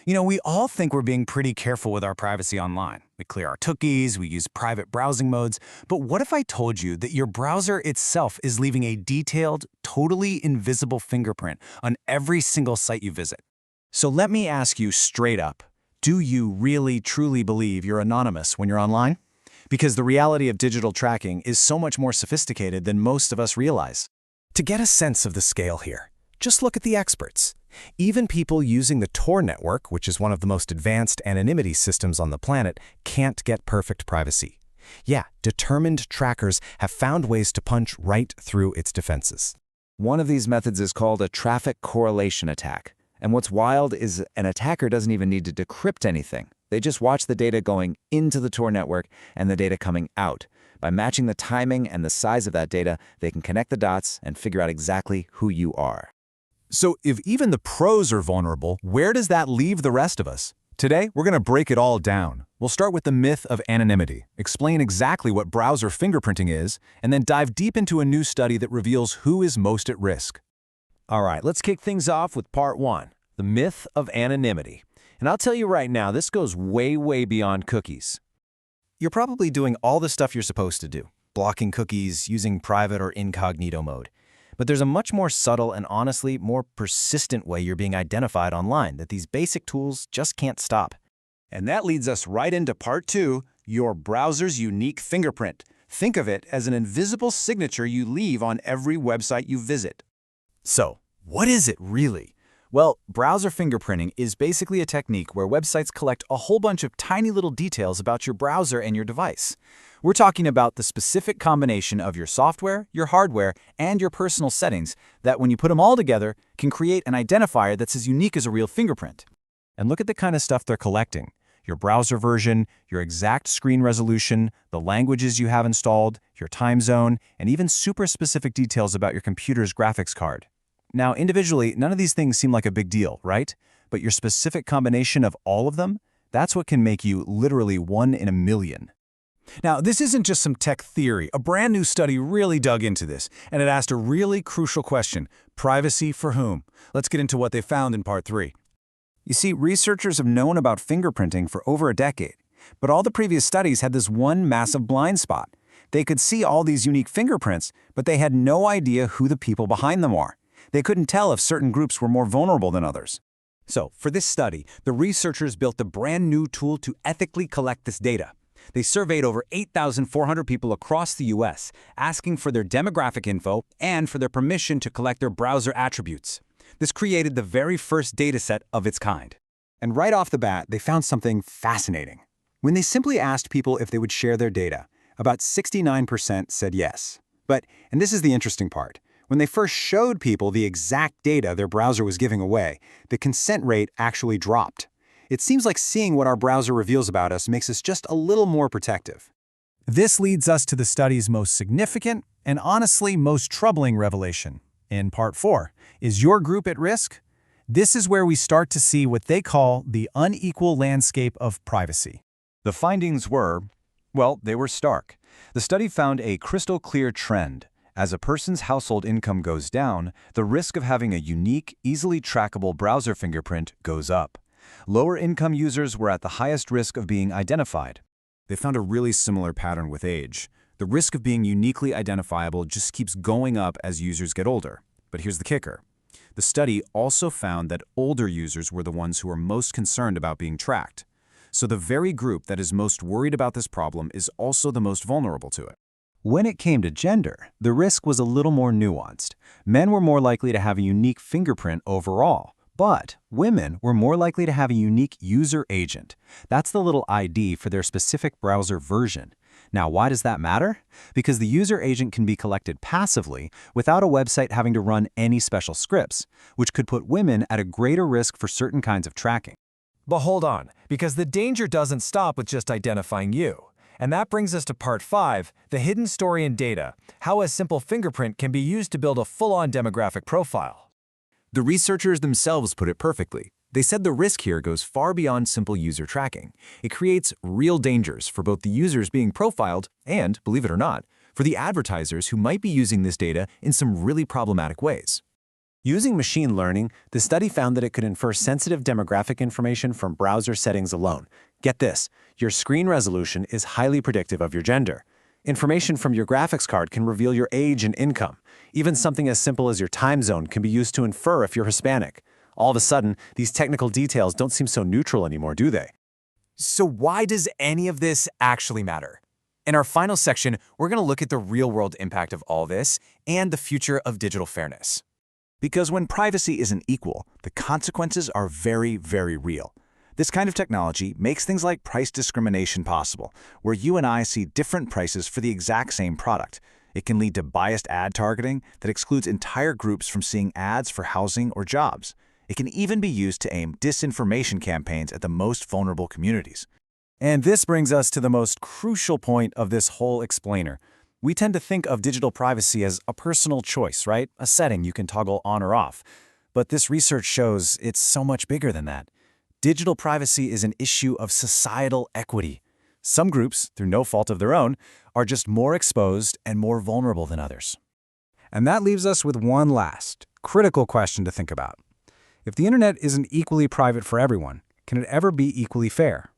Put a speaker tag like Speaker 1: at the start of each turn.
Speaker 1: We all think we're being pretty careful with our privacy online. We clear our cookies, we use private browsing modes, but what if I told you that your browser itself is leaving a detailed, totally invisible fingerprint on every single site you visit? So let me ask you straight up, do you really truly believe you're anonymous when you're online? Because the reality of digital tracking is so much more sophisticated than most of us realize. To get a sense of the scale here, just look at the experts. Even people using the Tor network, which is one of the most advanced anonymity systems on the planet, can't get perfect privacy. Yeah, determined trackers have found ways to punch right through its defenses.
Speaker 2: One of these methods is called a traffic correlation attack. And what's wild is an attacker doesn't even need to decrypt anything. They just watch the data going into the Tor network and the data coming out. By matching the timing and the size of that data, they can connect the dots and figure out exactly who you are.
Speaker 3: So if even the pros are vulnerable, where does that leave the rest of us? Today, we're going to break it all down. We'll start with the myth of anonymity, explain exactly what browser fingerprinting is, and then dive deep into a new study that reveals who is most at risk.
Speaker 4: All right, let's kick things off with part one, the myth of anonymity. And I'll tell you right now, this goes way, way beyond cookies.
Speaker 1: You're probably doing all the stuff you're supposed to do, blocking cookies, using private or incognito mode. But there's a much more subtle and honestly more persistent way you're being identified online that these basic tools just can't stop. And that leads us right into part two, your browser's unique fingerprint. Think of it as an invisible signature you leave on every website you visit. So, what is it really? Well, browser fingerprinting is basically a technique where websites collect a whole bunch of tiny little details about your browser and your device. We're talking about the specific combination of your software, your hardware, and your personal settings that, when you put them all together, can create an identifier that's as unique as a real fingerprint. And look at the kind of stuff they're collecting. Your browser version, your exact screen resolution, the languages you have installed, your time zone, and even super specific details about your computer's graphics card. Now, individually, none of these things seem like a big deal, right? But your specific combination of all of them, that's what can make you literally one in a million. Now, this isn't just some tech theory. A brand new study really dug into this, and it asked a really crucial question: privacy for whom? Let's get into what they found in part three. You see, researchers have known about fingerprinting for over a decade, but all the previous studies had this one massive blind spot. They could see all these unique fingerprints, but they had no idea who the people behind them are. They couldn't tell if certain groups were more vulnerable than others. So, for this study, the researchers built a brand new tool to ethically collect this data. They surveyed over 8,400 people across the US, asking for their demographic info and for their permission to collect their browser attributes. This created the very first dataset of its kind. And right off the bat, they found something fascinating. When they simply asked people if they would share their data, about 69% said yes. But, and this is the interesting part, when they first showed people the exact data their browser was giving away, the consent rate actually dropped. It seems like seeing what our browser reveals about us makes us just a little more protective. This leads us to the study's most significant and honestly most troubling revelation. In part 4, is your group at risk? This is where we start to see what they call the unequal landscape of privacy.
Speaker 3: The findings were, well, they were stark. The study found a crystal clear trend. As a person's household income goes down, the risk of having a unique, easily trackable browser fingerprint goes up. Lower-income users were at the highest risk of being identified. They found a really similar pattern with age. The risk of being uniquely identifiable just keeps going up as users get older. But here's the kicker. The study also found that older users were the ones who were most concerned about being tracked. So the very group that is most worried about this problem is also the most vulnerable to it. When it came to gender, the risk was a little more nuanced. Men were more likely to have a unique fingerprint overall, but women were more likely to have a unique user agent. That's the little ID for their specific browser version. Now, why does that matter? Because the user agent can be collected passively without a website having to run any special scripts, which could put women at a greater risk for certain kinds of tracking.
Speaker 4: But hold on, because the danger doesn't stop with just identifying you. And that brings us to part 5, the hidden story in data, how a simple fingerprint can be used to build a full-on demographic profile.
Speaker 3: The researchers themselves put it perfectly. They said the risk here goes far beyond simple user tracking. It creates real dangers for both the users being profiled and, believe it or not, for the advertisers who might be using this data in some really problematic ways.
Speaker 1: Using machine learning, the study found that it could infer sensitive demographic information from browser settings alone. Get this, your screen resolution is highly predictive of your gender. Information from your graphics card can reveal your age and income. Even something as simple as your time zone can be used to infer if you're Hispanic. All of a sudden, these technical details don't seem so neutral anymore, do they?
Speaker 4: So why does any of this actually matter? In our final section, we're going to look at the real-world impact of all this and the future of digital fairness.
Speaker 3: Because when privacy isn't equal, the consequences are very, very real. This kind of technology makes things like price discrimination possible, where you and I see different prices for the exact same product. It can lead to biased ad targeting that excludes entire groups from seeing ads for housing or jobs. It can even be used to aim disinformation campaigns at the most vulnerable communities.
Speaker 1: And this brings us to the most crucial point of this whole explainer. We tend to think of digital privacy as a personal choice, right? A setting you can toggle on or off. But this research shows it's so much bigger than that. Digital privacy is an issue of societal equity. Some groups, through no fault of their own, are just more exposed and more vulnerable than others.
Speaker 5: And that leaves us with one last, critical question to think about. If the internet isn't equally private for everyone, can it ever be equally fair?